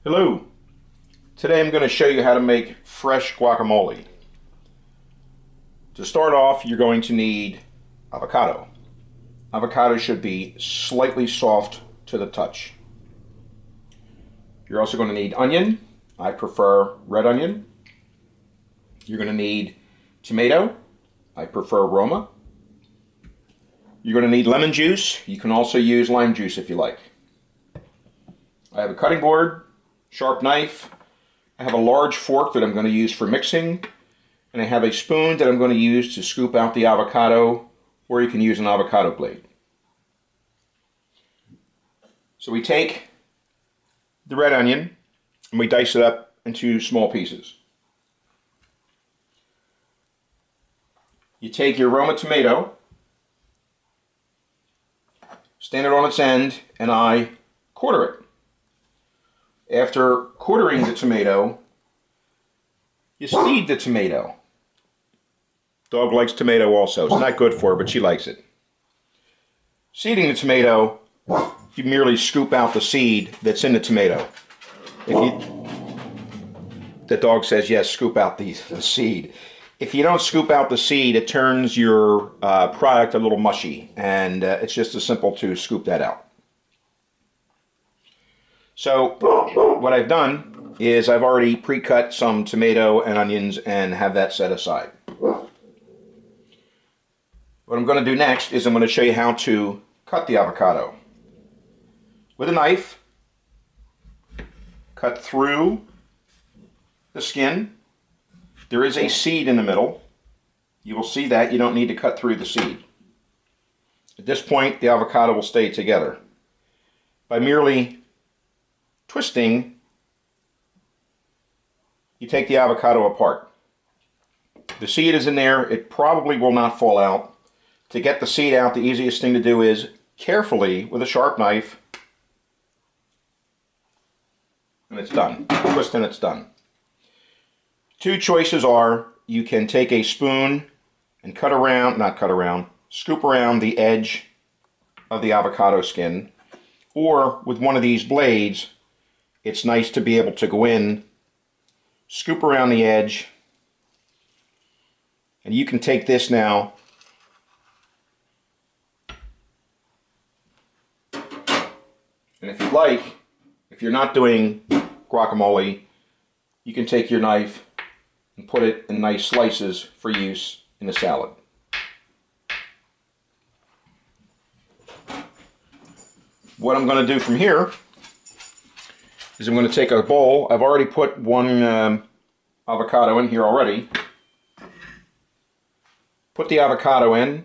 Hello. Today I'm going to show you how to make fresh guacamole. To start off, you're going to need avocado. Avocado should be slightly soft to the touch. You're also going to need onion. I prefer red onion. You're going to need tomato. I prefer Roma. You're going to need lemon juice. You can also use lime juice if you like. I have a cutting board, sharp knife. I have a large fork that I'm going to use for mixing, and I have a spoon that I'm going to use to scoop out the avocado, or you can use an avocado blade. So we take the red onion and we dice it up into small pieces. You take your Roma tomato, stand it on its end, and I quarter it. After quartering the tomato, you seed the tomato. Dog likes tomato also. It's not good for her, but she likes it. Seeding the tomato, you merely scoop out the seed that's in the tomato. The dog says, yes, scoop out the seed. If you don't scoop out the seed, it turns your product a little mushy, and it's just as simple to scoop that out. So what I've done is I've already pre-cut some tomato and onions and have that set aside. What I'm going to do next is I'm going to show you how to cut the avocado. With a knife, cut through the skin. There is a seed in the middle. You will see that. You don't need to cut through the seed. At this point, the avocado will stay together. By merely twisting, you take the avocado apart. The seed is in there. It probably will not fall out. To get the seed out, the easiest thing to do is carefully, with a sharp knife, and it's done. Twist and it's done. Two choices are, you can take a spoon and scoop around the edge of the avocado skin, or with one of these blades, it's nice to be able to go in, scoop around the edge, and you can take this now and if you'd like, if you're not doing guacamole, you can take your knife and put it in nice slices for use in a salad. What I'm going to do from here is I'm going to take a bowl. I've already put one avocado in here already. Put the avocado in.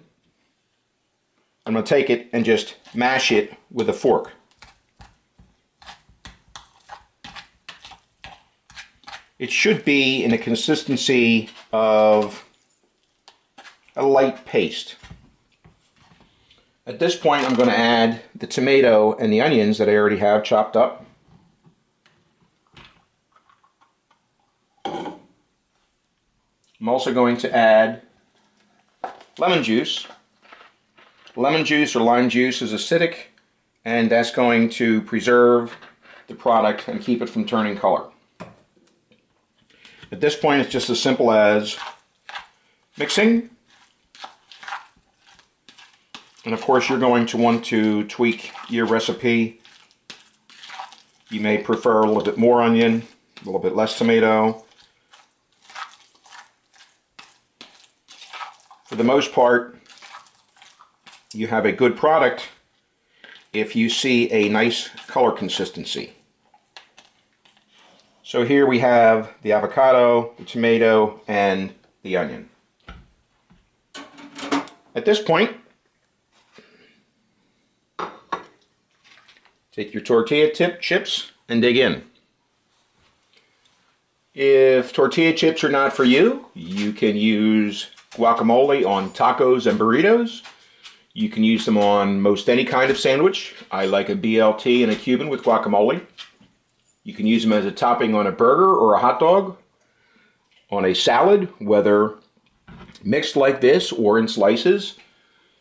I'm going to take it and just mash it with a fork. It should be in a consistency of a light paste. At this point, I'm going to add the tomato and the onions that I already have chopped up. I'm also going to add lemon juice. Lemon juice or lime juice is acidic, and that's going to preserve the product and keep it from turning color. At this point, it's just as simple as mixing. And of course, you're going to want to tweak your recipe. You may prefer a little bit more onion, a little bit less tomato. For the most part, you have a good product if you see a nice color consistency. So here we have the avocado, the tomato, and the onion. At this point, take your tortilla chips and dig in. If tortilla chips are not for you, you can use guacamole on tacos and burritos. You can use them on most any kind of sandwich. I like a BLT and a Cuban with guacamole. You can use them as a topping on a burger or a hot dog, on a salad, whether mixed like this or in slices.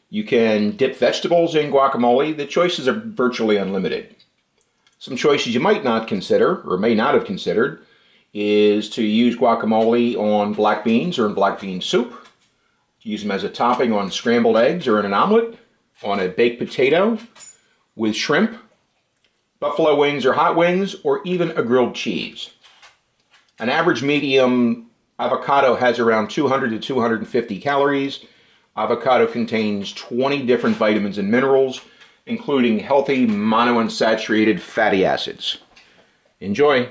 You can dip vegetables in guacamole. The choices are virtually unlimited. Some choices you might not consider, or may not have considered, is to use guacamole on black beans or in black bean soup. Use them as a topping on scrambled eggs or in an omelet, on a baked potato, with shrimp, buffalo wings or hot wings, or even a grilled cheese. An average medium avocado has around 200 to 250 calories. Avocado contains 20 different vitamins and minerals, including healthy monounsaturated fatty acids. Enjoy!